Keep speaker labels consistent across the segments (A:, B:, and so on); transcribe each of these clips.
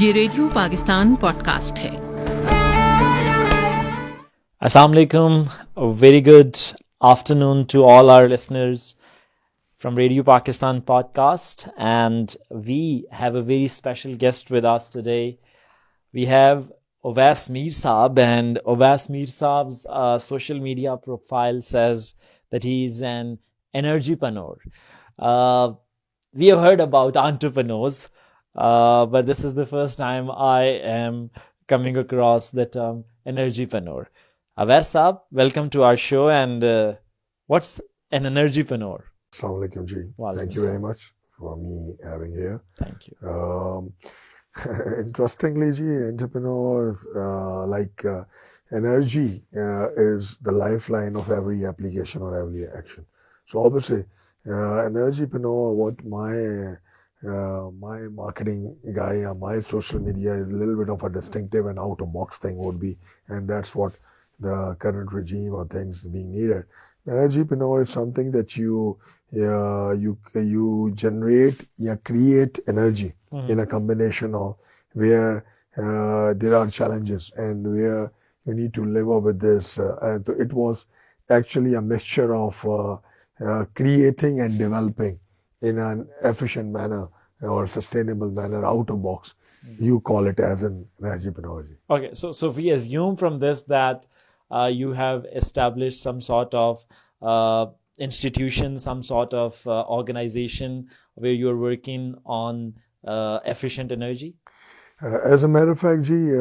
A: ये radio Pakistan podcast है।
B: Assalamu alaikum. A very good afternoon to all our listeners from Radio Pakistan podcast. And we have a very special guest with us today. We have Owais Mir Saab, and Owais Mir Saab's social media profile says that he is an energypreneur. We have heard about entrepreneurs, but this is the first time I am coming across the term energypreneur. Owais Saab, welcome to our show. And what's an energypreneur?
C: Assalamu alaikum ji. Thank you very much for me having here.
B: Thank you.
C: Interestingly ji, entrepreneurs energy is the lifeline of every application or every action. So obviously, energypreneur, what my marketing guy or my social media is a little bit of a distinctive and out of box thing would be, and that's what the current regime or things being needed. Energypreneur is something that you generate, create energy in a combination of where there are challenges and where you need to live up with this. And it was actually a mixture of creating and developing in an efficient manner or sustainable manner, out of box. You call it as an energypreneur.
B: Okay, so we assume from this that you have established some sort of institution, some sort of organization where you're working on efficient energy?
C: As a matter of fact, Ji,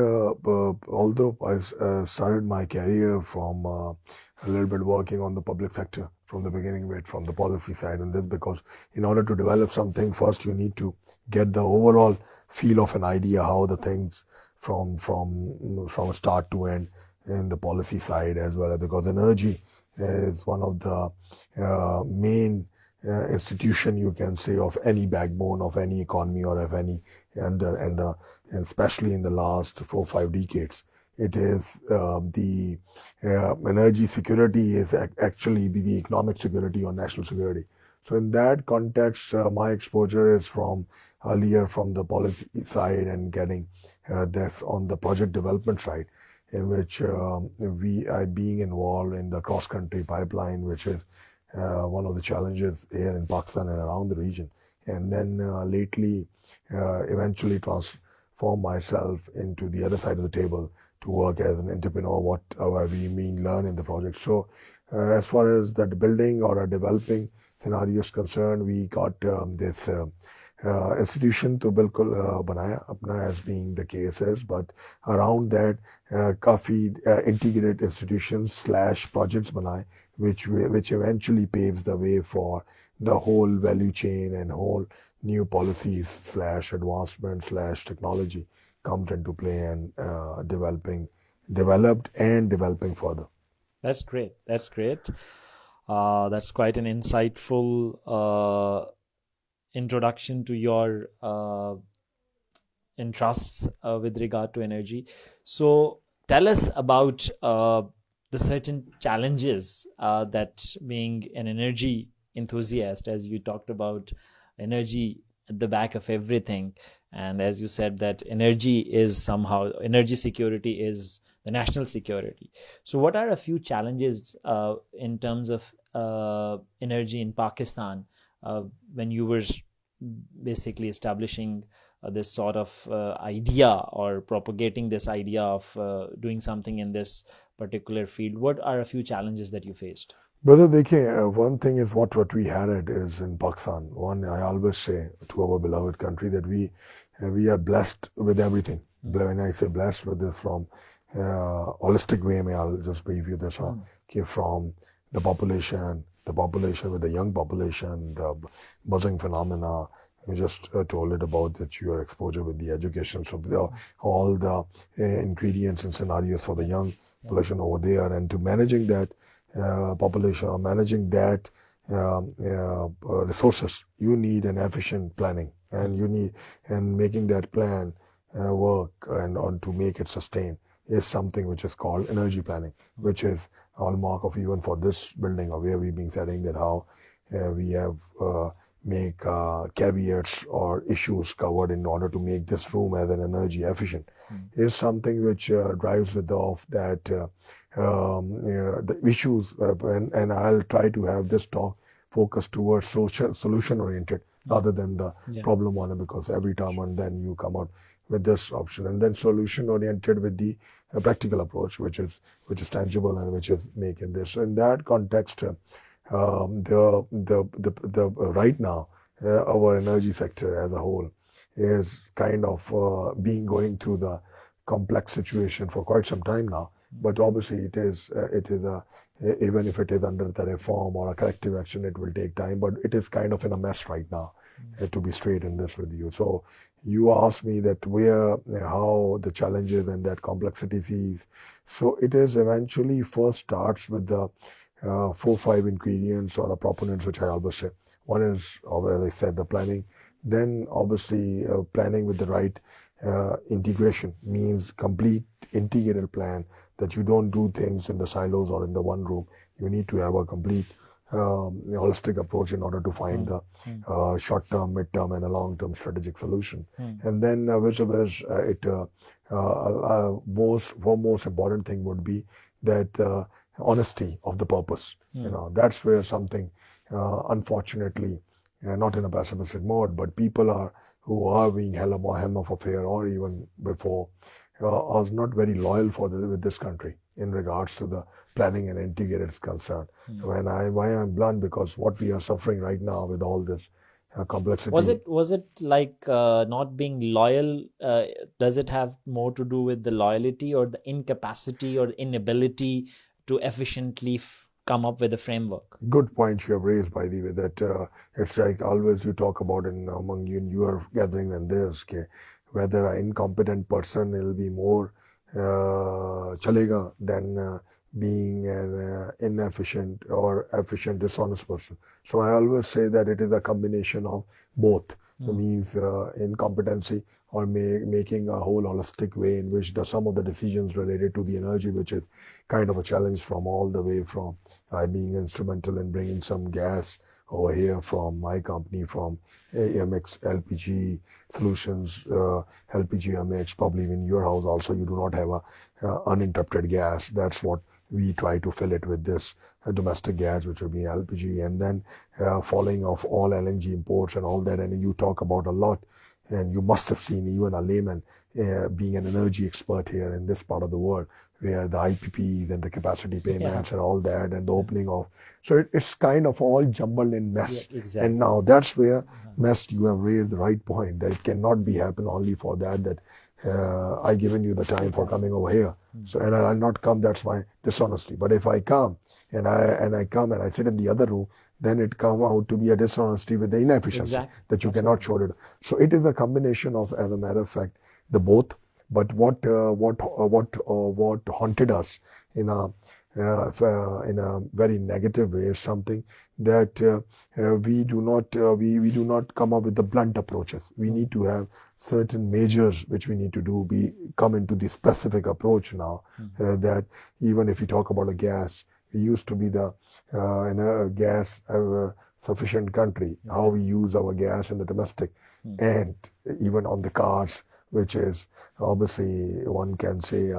C: although I started my career from a little bit working on the public sector from the beginning, from the policy side, and this because in order to develop something, first you need to get the overall feel of an idea, how the things from start to end in the policy side as well, because energy is one of the main institution, you can say, of any backbone of any economy or of any, and especially in the last 4-5 decades, it is the energy security is actually be the economic security or national security. So in that context, my exposure is from earlier from the policy side and getting this on the project development side, in which I being involved in the cross-country pipeline, which is one of the challenges here in Pakistan and around the region. And then lately, eventually transform myself into the other side of the table to work as an entrepreneur, what we mean learn in the project. So as far as that building or a developing scenario is concerned, we got this institution to bilkul banaya apna as being the case is, but around that काफी integrated institutions / projects बनाए which eventually paves the way for the whole value chain and whole new policies / advancement / technology comes into play and developed and developing further.
B: That's great. That's quite an insightful introduction to your interests with regard to energy. So tell us about the certain challenges that being an energy enthusiast, as you talked about energy at the back of everything. And as you said that energy security is the national security. So what are a few challenges in terms of energy in Pakistan when you were basically establishing this sort of idea or propagating this idea of doing something in this particular field? What are a few challenges that you faced?
C: Brother, one thing is what we had is in Pakistan. One, I always say to our beloved country that we are blessed with everything. When I say blessed with this from holistic way, I'll just brief you this from the population with the young population, the buzzing phenomena. You just told it about that your exposure with the education. So all the ingredients and scenarios for the young population over there, and to managing that population or managing that resources, you need an efficient planning, and making that plan work and on to make it sustain is something which is called energy planning, which is hallmark of even for this building or where we've been setting that how we have make caveats or issues covered in order to make this room as an energy efficient is something which drives with off that the issues and I'll try to have this talk focused towards solution oriented rather than the problem one, because every time and then you come out with this option, and then solution oriented with the practical approach, which is tangible and which is making this. So in that context, the right now our energy sector as a whole is kind of going through the complex situation for quite some time now. But obviously it is even if it is under the reform or a corrective action, it will take time. But it is kind of in a mess right now, to be straight in this with you. So you asked me that how the challenges and that complexity sees. So it is eventually first starts with the 4-5 ingredients or the proponents, which I always say. One is, as I said, the planning. Then obviously planning with the right integration means complete integrated plan, that you don't do things in the silos or in the one room. You need to have a complete holistic approach in order to find the short-term, mid-term, and a long-term strategic solution. And then most important thing would be that honesty of the purpose. That's where something, unfortunately, not in a pessimistic mode, but people who are being helm of affair or even before are not very loyal with this country in regards to the planning and integrated is concerned. Why I'm blunt, because what we are suffering right now with all this complexity.
B: Was it like not being loyal? Does it have more to do with the loyalty or the incapacity or inability to efficiently come up with a framework?
C: Good point you have raised, by the way, that it's like always you talk about among you in your gathering than this, whether an incompetent person will be more chalega than being an inefficient or efficient dishonest person. So I always say that it is a combination of both. It means incompetency or making a whole holistic way in which some of the decisions related to the energy, which is kind of a challenge from all the way from being instrumental in bringing some gas over here from my company, from AMX LPG solutions, LPG MX, probably in your house also you do not have a uninterrupted gas. That's what we try to fill it with, this domestic gas, which will be LPG, and then following of all LNG imports and all that. And you talk about a lot, and you must have seen even a layman being an energy expert here in this part of the world, where the IPPs and the capacity payments and all that, and the opening of. So it's kind of all jumbled in mess.
B: Yeah, exactly.
C: And now that's where mess, you have raised the right point, that it cannot be happen only for that I given you the time for coming over here. So, and I'll not come, that's my dishonesty. But if I come and I come and I sit in the other room, then it come out to be a dishonesty with the inefficiency that you cannot show it. So it is a combination of, as a matter of fact, the both. But what haunted us in a very negative way is something that we do not come up with the blunt approaches. We need to have certain measures which we need to do. We come into the specific approach now, that even if you talk about a gas, we used to be the gas sufficient country. How we use our gas in the domestic and even on the cars, which is obviously one can say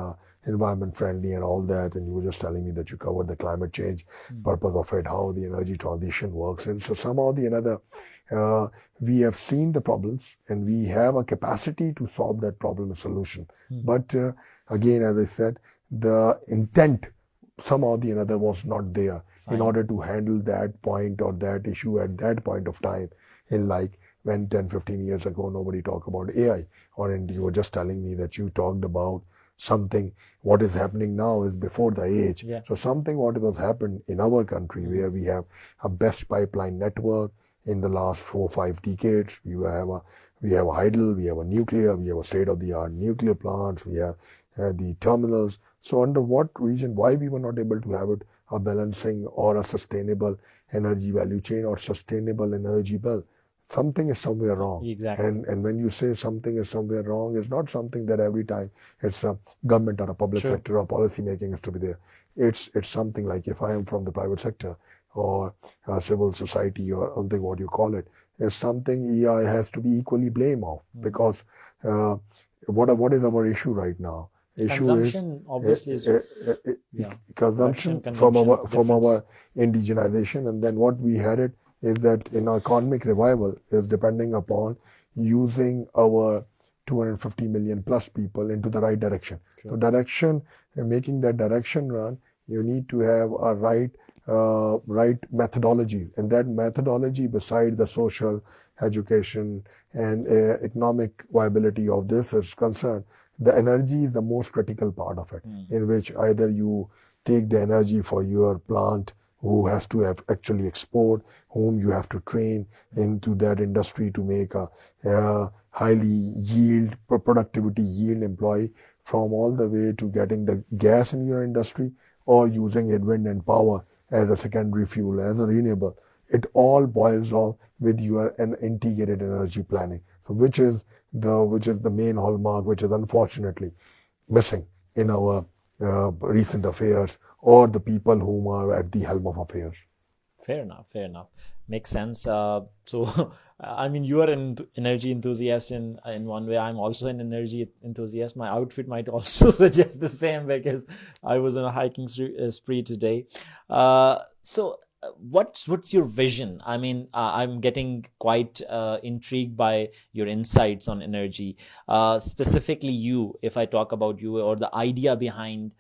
C: environment friendly and all that. And you were just telling me that you covered the climate change purpose of it, how the energy transition works. And so somehow the another, we have seen the problems and we have a capacity to solve that problem and solution. But again, as I said, the intent somehow the another was not there in order to handle that point or that issue at that point of time. In like when 10-15 years ago nobody talked about AI, or you were just telling me that you talked about something. What is happening now is before the age. So something what has happened in our country, where we have a best pipeline network in the last 4-5 decades. We have hydro, we have a nuclear, we have a state-of-the-art nuclear plants, we have the terminals. So under what reason, why we were not able to have it, a balancing or a sustainable energy value chain or sustainable energy bill? Something is somewhere wrong.
B: Exactly.
C: And when you say something is somewhere wrong, it's not something that every time it's a government or a public sector or policy making is to be there. It's something like, if I am from the private sector or civil society or something, what you call it, is something EI has to be equally blamed of, because what is our issue right now? Issue
B: Consumption obviously is
C: consumption from
B: consumption
C: our indigenization, and then what we had it is that in our economic revival is depending upon using our 250 million plus people into the right direction. So direction, making that direction run, you need to have a right methodology, and that methodology, beside the social, education, and economic viability of this is concerned, the energy is the most critical part of it, in which either you take the energy for your plant, who has to have actually export, whom you have to train into that industry to make a highly productivity yield employee, from all the way to getting the gas in your industry, or using it wind and power as a secondary fuel, as a renewable. It all boils off with your an integrated energy planning. So which is the main hallmark, which is unfortunately missing in our recent affairs, or the people whom are at the helm of affairs.
B: Fair enough. Makes sense. So, I mean, you are an energy enthusiast in one way. I'm also an energy enthusiast. My outfit might also suggest the same, because I was on a hiking spree today. So, what's your vision? I mean, I'm getting quite intrigued by your insights on energy. Specifically you, if I talk about you, or the idea behind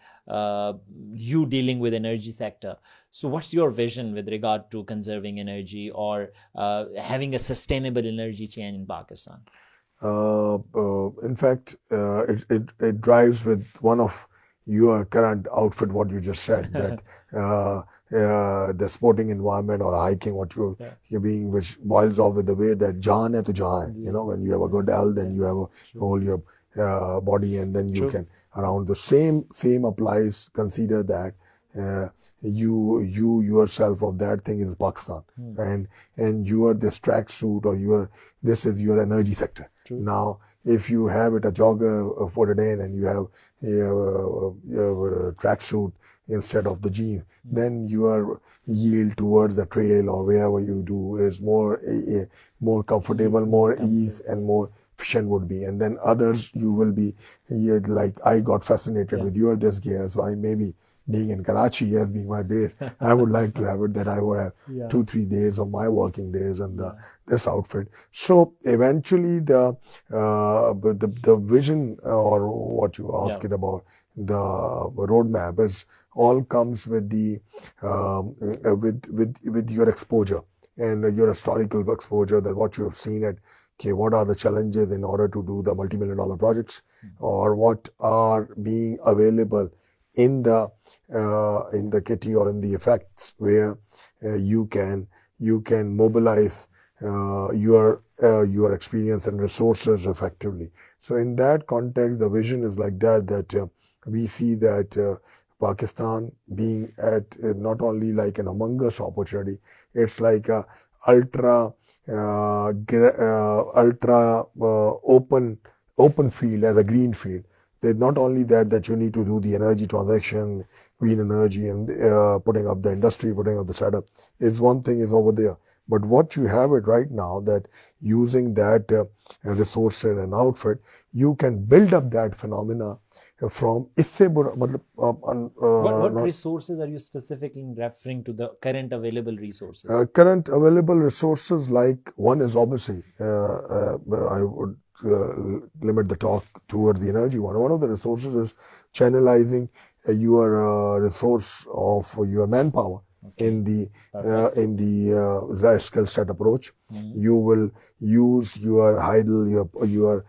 B: you dealing with energy sector. So what's your vision with regard to conserving energy, or having a sustainable energy chain in Pakistan?
C: In fact, it drives with one of your current outfit, what you just said, that the sporting environment or hiking, what you're being, which boils off with the way that jaan hai to jahan hai. You know, when you have a good health, then you have a whole your body, and then you can around the same applies. Consider that you yourself of that thing is Pakistan, and you are this tracksuit, or this is your energy sector. Now, if you have it a jogger for today, and you have a tracksuit instead of the jeans, then your yield towards the trail or wherever you do is more comfortable, more ease, and more efficient would be. And then others, you will be like, I got fascinated with your this gear, so I maybe, being in Karachi as being my base, I would like to have it that I will have 2-3 days of my working days and this outfit. So eventually the vision, or what you asked it about, the roadmap is all comes with the with your exposure and your historical exposure, that what you have seen at, okay, what are the challenges in order to do the multi-million-dollar projects, or what are being available in the kitty or in the effects, where you can mobilize your experience and resources effectively. So in that context, the vision is like that we see that Pakistan being at not only like an humongous opportunity, it's like a ultra open field, as a green field. There's not only that you need to do the energy transaction, green energy, and putting up the industry, putting up the setup is one thing, is over there. But what you have it right now, that using that resource and outfit, you can build up that phenomena from
B: what resources are you specifically referring to, the current available resources?
C: Current available resources, like one is obviously, I would limit the talk towards the energy one. One of the resources is channelizing your resource of your manpower in the right skill set approach. You will use your idle, your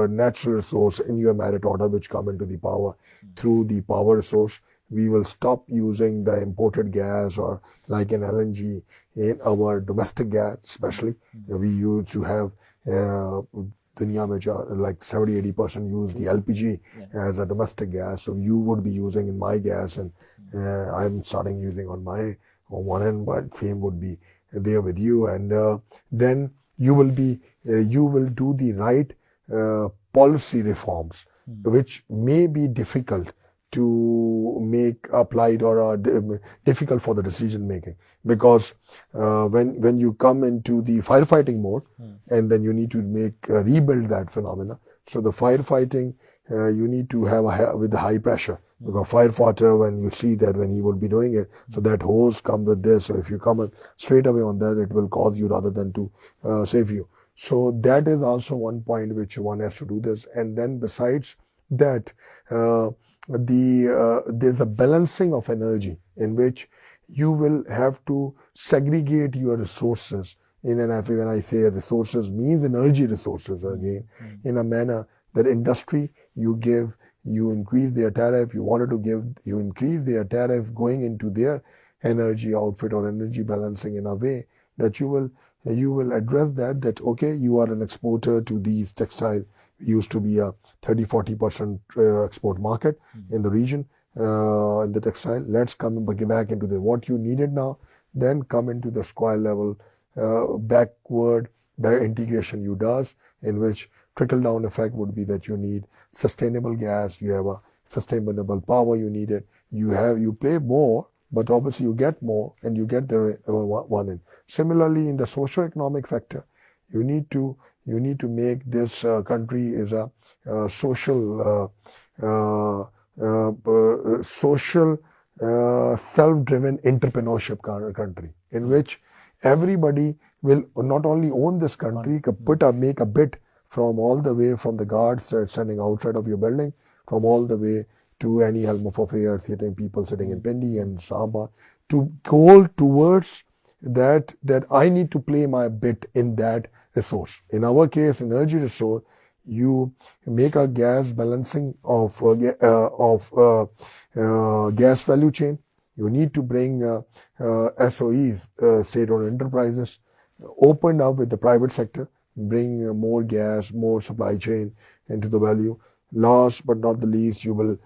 C: natural resource in your merit order, which come into the power through the power resource. We will stop using the imported gas, or like an LNG in our domestic gas, especially. We used to have dunya mein like 70-80% use the LPG as a domestic gas. So you would be using in my gas, and I'm starting using on one end, but same would be there with you. And then you will do the right policy reforms, which may be difficult to make applied or difficult for the decision making, because when you come into the firefighting mode and then you need to rebuild that phenomena. So the firefighting you need to have with the high pressure, because firefighter, when you see that when he will be doing it, so that hose come with this. So if you come straight away on that, it will cause you rather than to save you. So that is also one point which one has to do this. And then besides that, there's a balancing of energy in which you will have to segregate your resources in an, when I say resources, means energy resources again, in a manner that industry you increase their tariff, you increase their tariff going into their energy outfit or energy balancing in a way that you will address that okay, you are an exporter to these textile. Used to be a 30-40% export market in the region, in the textile. Let's come back into what you needed now, then come into the square level, backward integration you does, in which trickle down effect would be that you need sustainable gas, you have a sustainable power you need it, you pay more, but obviously you get more and you get the one in. Similarly, in the socio-economic factor, you need to make this country is a social self-driven entrepreneurship country, in which everybody will not only own this country, make a bit from all the way from the guards standing outside of your building, from all the way to any helm of affairs, people sitting in Pindi and Samba, to go towards that I need to play my bit in that resource. In our case, energy resource, you make a gas balancing of gas value chain. You need to bring SOEs, state-owned enterprises, open up with the private sector, bring more gas, more supply chain into the value. Last but not the least, you will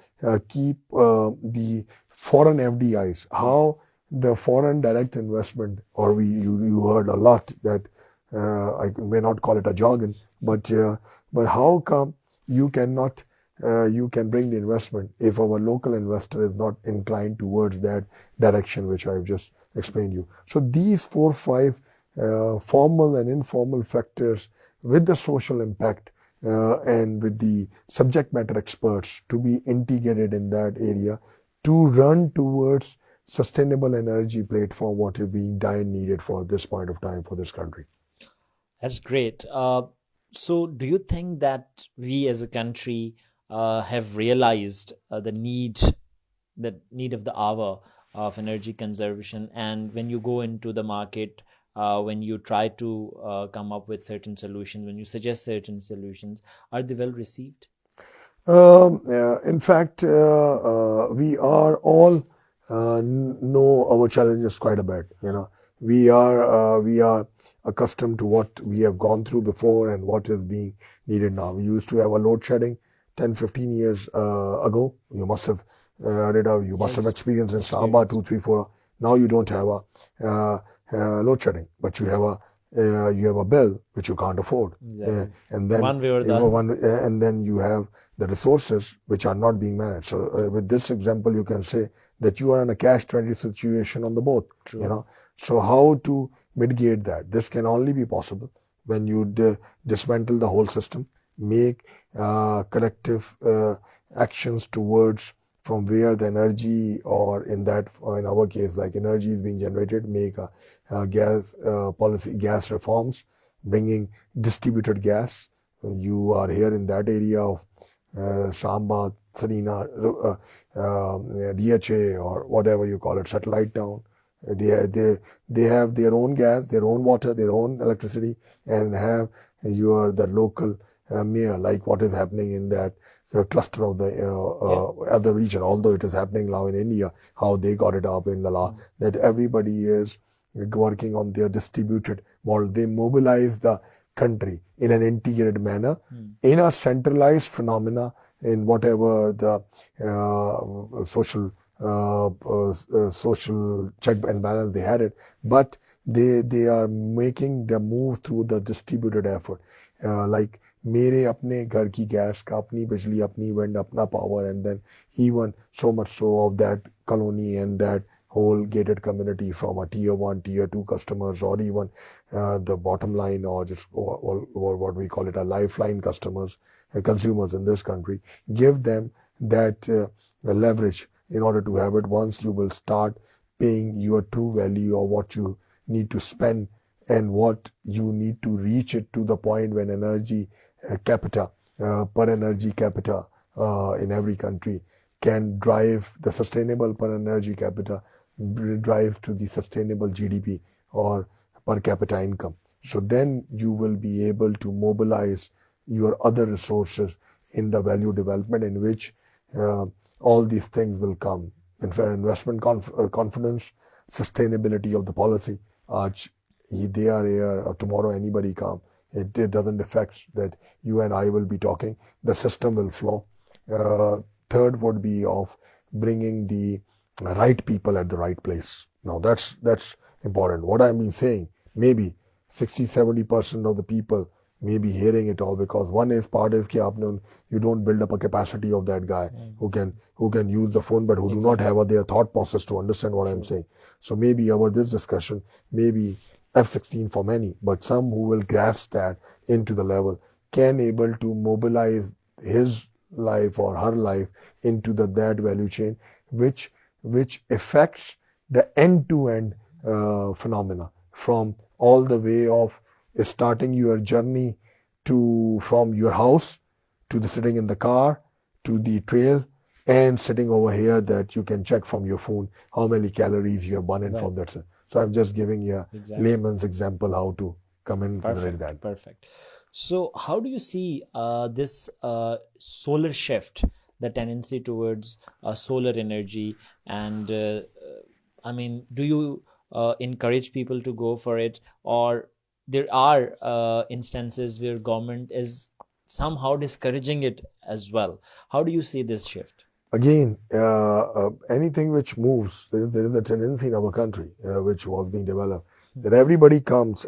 C: keep the foreign FDIs. How the foreign direct investment, or you heard a lot that I may not call it a jargon, but how come you can bring the investment if our local investor is not inclined towards that direction which I've just explained you. So these 4 or 5 formal and informal factors with the social impact and with the subject matter experts to be integrated in that area to run towards sustainable energy platform, what is being needed for this point of time for this country.
B: That's great. So do you think that we as a country have realized the need of the hour of energy conservation? And when you go into the market, when you try to come up with certain solutions, when you suggest certain solutions, are they well received?
C: In fact, we are all know our challenges quite a bit. We are accustomed to what we have gone through before and what is being needed now. We used to have a load shedding 10-15 years ago. You must have have experienced in Samba 2, 3, 4. Now you don't have a load shedding, but you have a bill which you can't afford.
B: Exactly.
C: And then
B: one way or the other.
C: And then you have the resources which are not being managed. So with this example, you can say that you are in a catch-20 situation on the both.
B: True.
C: So how to mitigate that? This can only be possible when you dismantle the whole system, make collective actions towards from where the energy, or in our case, like energy is being generated, make a gas policy, gas reforms, bringing distributed gas. You are here in that area of Samba, Sarina, DHA, or whatever you call it, satellite town. They have their own gas, their own water, their own electricity, and have the local mayor, like what is happening in that cluster of the other region, although it is happening now in India, how they got it up in the law, that everybody is working on their distributed model. They mobilize the country in an integrated manner, in a centralized phenomena, in whatever the social check and balance they had it, but they are making the move through the distributed effort. Like मेरे अपने घर की gas का, अपनी बिजली, अपनी wind, अपना power, and then even so much so of that colony and that whole gated community from a tier 1, tier 2 customers, or even the bottom line, or just or what we call it a lifeline customers, consumers in this country, give them that leverage in order to have it. Once you will start paying your true value of what you need to spend and what you need to reach it to the point when energy capita, per energy capita in every country can drive the sustainable per energy capita, drive to the sustainable GDP or per capita income. So then you will be able to mobilize your other resources in the value development in which all these things will come. In fact, investment confidence, sustainability of the policy. They are here, or tomorrow anybody come. It doesn't affect that you and I will be talking. The system will flow. Third would be of bringing the right people at the right place. Now that's important. What I've been saying, maybe 60-70% of the people may be hearing it all, because one is part is कि आपने you don't build up a capacity of that guy who can use the phone but who do not have their thought process to understand what I'm saying. So maybe our this discussion maybe F-16 for many, but some who will grasp that into the level can able to mobilize his life or her life into that value chain, which affects the end-to-end phenomena, from all the way of starting your journey from your house to the sitting in the car to the trail and sitting over here that you can check from your phone how many calories you have burning from that. So I'm just giving you a layman's example how to come in like that.
B: Perfect. So how do you see this solar shift, the tendency towards solar energy, and I mean, do you encourage people to go for it, or there are instances where government is somehow discouraging it as well? How do you see this shift?
C: Again, anything which moves, there is a tendency in our country which was being developed that everybody comes.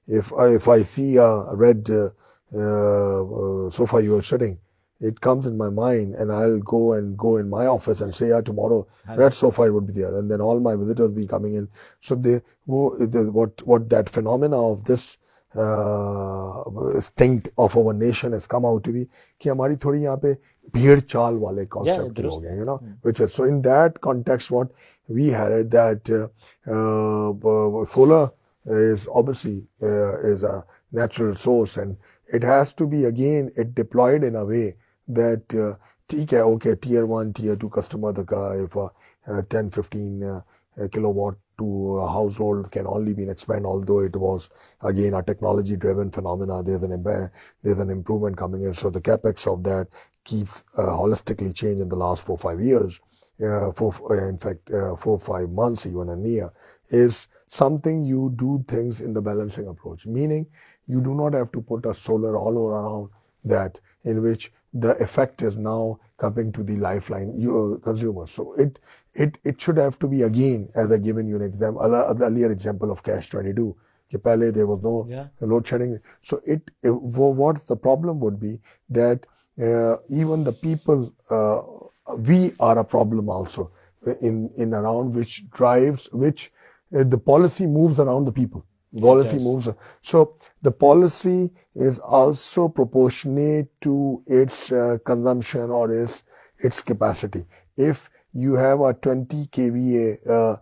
C: If I see a red sofa you are sitting, it comes in my mind, and I'll go in my office and say, tomorrow red sofa would be there, and then all my visitors be coming in. So what that phenomena of this instinct of our nation has come out to be कि हमारी थोड़ी यहाँ पे भीड़ चाल वाले concept हो गए, which is, so in that context what we had that solar is obviously is a natural source, and it has to be again deployed in a way that okay, tier 1, tier 2 customer if 10-15 kilowatt to a household can only be expanded, although it was again a technology driven phenomena. There's an improvement coming in, so the capex of that keeps holistically changed in the last 4-5 years. 4-5 months even a year is something you do things in the balancing approach, meaning you do not have to put a solar all around that, in which the effect is now coming to the lifeline consumer. So it should have to be, again, as I given you an example, earlier example of cash 22. Pehle there was no load shedding. So what the problem would be that even the people, we are a problem also in around which drives, the policy moves around the people. Policy moves. So the policy is also proportionate to its consumption or its capacity. If you have a 20 kVA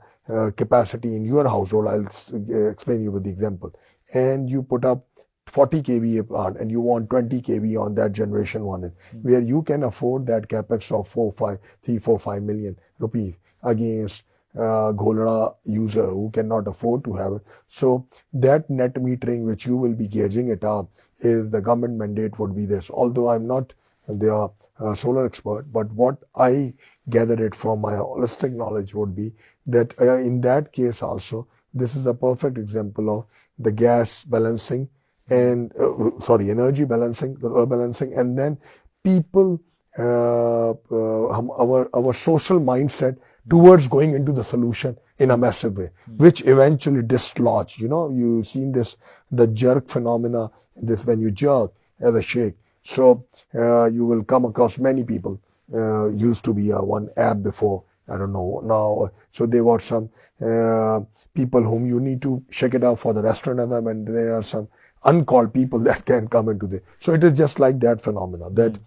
C: capacity in your household, I'll explain you with the example, and you put up 40 kVA plant and you want 20 kVA on that generation one, where you can afford that capex of 3-4-5 million rupees against Gholada user who cannot afford to have it. So that net metering which you will be gauging it up is the government mandate would be this. Although I'm not the solar expert, but what I gathered it from my holistic knowledge would be that in that case also, this is a perfect example of the gas balancing and energy balancing, the balancing, and then people, our social mindset towards going into the solution in a massive way, which eventually dislodge. You've seen this, the jerk phenomena, this when you jerk, as a sheikh. So you will come across many people. Used to be one app before, I don't know now. So there were some people whom you need to check it out for the restaurant and them, and there are some uncalled people that can come into the. So it is just like that phenomena that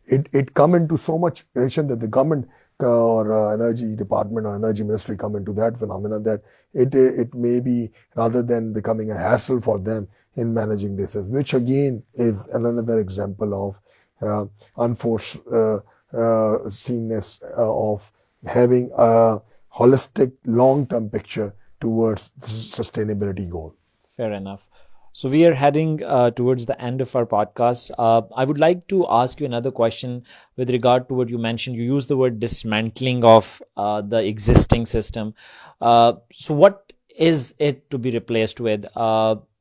C: it come into so much action that the government or energy department or energy ministry come into that phenomena that it may be, rather than becoming a hassle for them in managing this, which again is another example of unforeseenness of having a holistic long-term picture towards the sustainability goal.
B: Fair enough. So we are heading towards the end of our podcast. I would like to ask you another question with regard to what you mentioned. You used the word dismantling of the existing system. So what is it to be replaced with?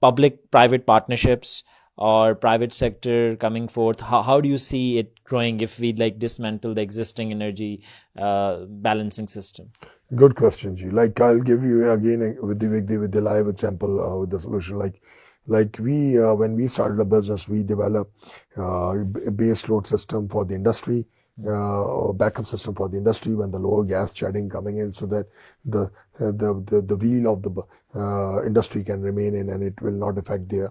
B: Public-private partnerships or private sector coming forth? How do you see it growing if we dismantle the existing energy balancing system?
C: Good question, G. I'll give you again with the live example with the solution. We when we started a business, we developed a base load system for the industry, backup system for the industry when the lower gas shedding coming in, so that the wheel of the industry can remain in and it will not affect their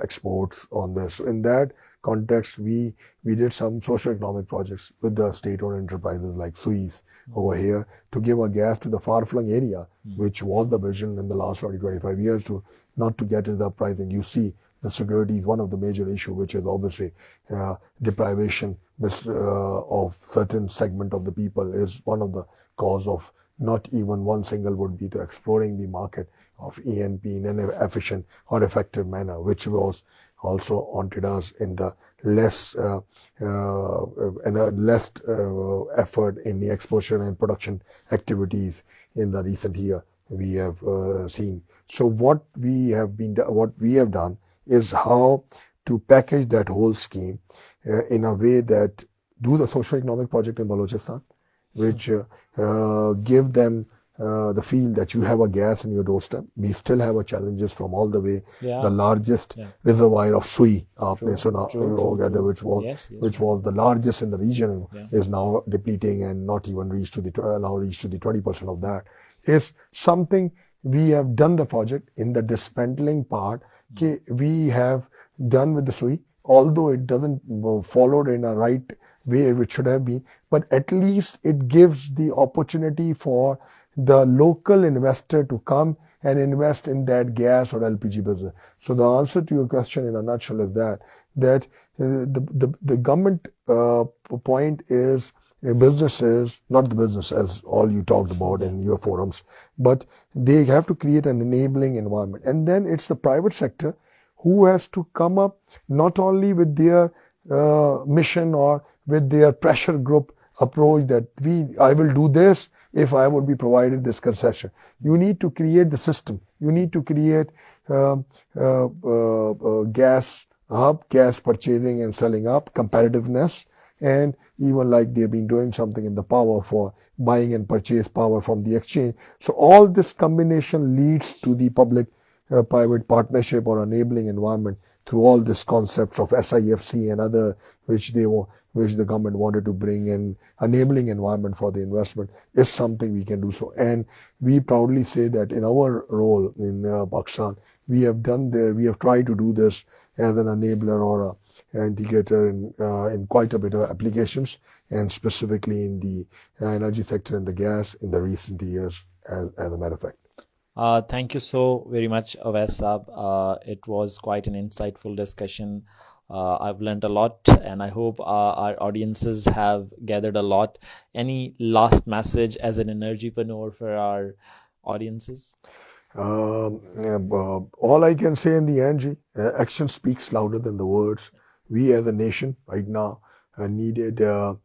C: exports on this. In that context, we did some socio-economic projects with the state-owned enterprises like Suez over here to give a gas to the far-flung area, which was the vision in the last 20-25 years to not to get into the uprising. You see, the security is one of the major issues, which is obviously deprivation of certain segment of the people is one of the cause of not even one single would be to exploring the market of E&P in an efficient or effective manner, which was also haunted us in the less effort in the exploration and production activities in the recent year we have seen. So what we have done is how to package that whole scheme in a way that do the socio-economic project in Balochistan, which give them the feel that you have a gas in your doorstep. We still have a challenges from all the way. The largest reservoir of Sui, which was the largest in the region, is now depleting and not even reached to the 20% of that. Is something we have done the project in the dismantling part. We have done with the Sui, although it doesn't followed in a right way it should have been, but at least it gives the opportunity for the local investor to come and invest in that gas or LPG business. So the answer to your question in a nutshell is that the government point is businesses, not the business as all you talked about in your forums, but they have to create an enabling environment. And then it's the private sector who has to come up not only with their mission or with their pressure group approach that I will do this if I would be provided this concession. You need to create the system. You need to create gas purchasing and selling up, competitiveness, and even like they've been doing something in the power for buying and purchase power from the exchange. So all this combination leads to the public-private partnership or enabling environment through all these concepts of SIFC and other which the government wanted to bring in. Enabling environment for the investment is something we can do so. And we proudly say that in our role in Pakistan, we have tried to do this as an enabler or an integrator in quite a bit of applications, and specifically in the energy sector and the gas in the recent years, as a matter of fact.
B: Thank you so very much, Owais Saab. It was quite an insightful discussion. I've learned a lot, and I hope our audiences have gathered a lot. Any last message as an energypreneur for our audiences?
C: All I can say in the end, action speaks louder than the words. We as a nation right now needed a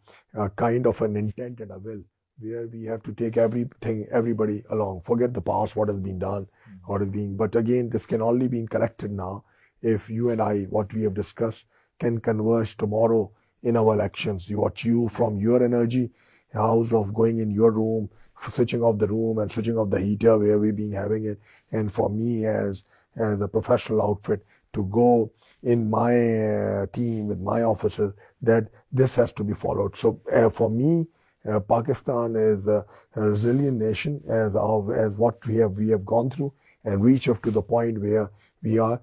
C: kind of an intent and a will, where we have to take everybody along. Forget the past, what has been done, but again, this can only be corrected now if you and I, what we have discussed, can converge tomorrow in our actions. What you from your energy house of going in your room, switching off the room and switching off the heater where we've been having it, and for me as a professional outfit, to go in my team with my officers that this has to be followed. So for me, Pakistan is a resilient nation as what we have gone through and reach up to the point where we are.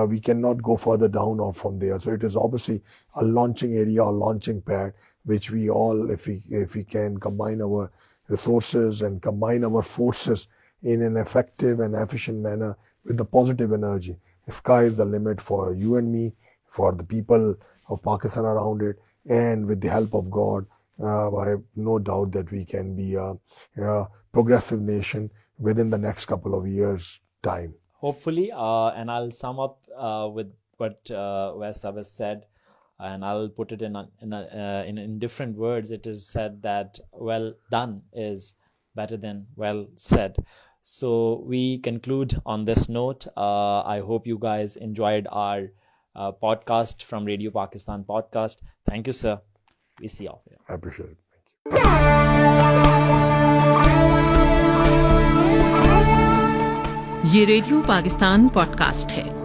C: We cannot go further down or from there. So it is obviously a launching area or launching pad, which we all, if we can combine our resources and combine our forces in an effective and efficient manner with the positive energy, the sky is the limit for you and me, for the people of Pakistan around it, and with the help of God, I have no doubt that we can be a progressive nation within the next couple of years' time.
B: Hopefully, and I'll sum up with what Owais Abbasi said, and I'll put it in different words. It is said that well done is better than well said. So we conclude on this note. I hope you guys enjoyed our podcast from Radio Pakistan podcast. Thank you, sir. We see you all.
C: I appreciate it.
A: ये radio Pakistan podcast है।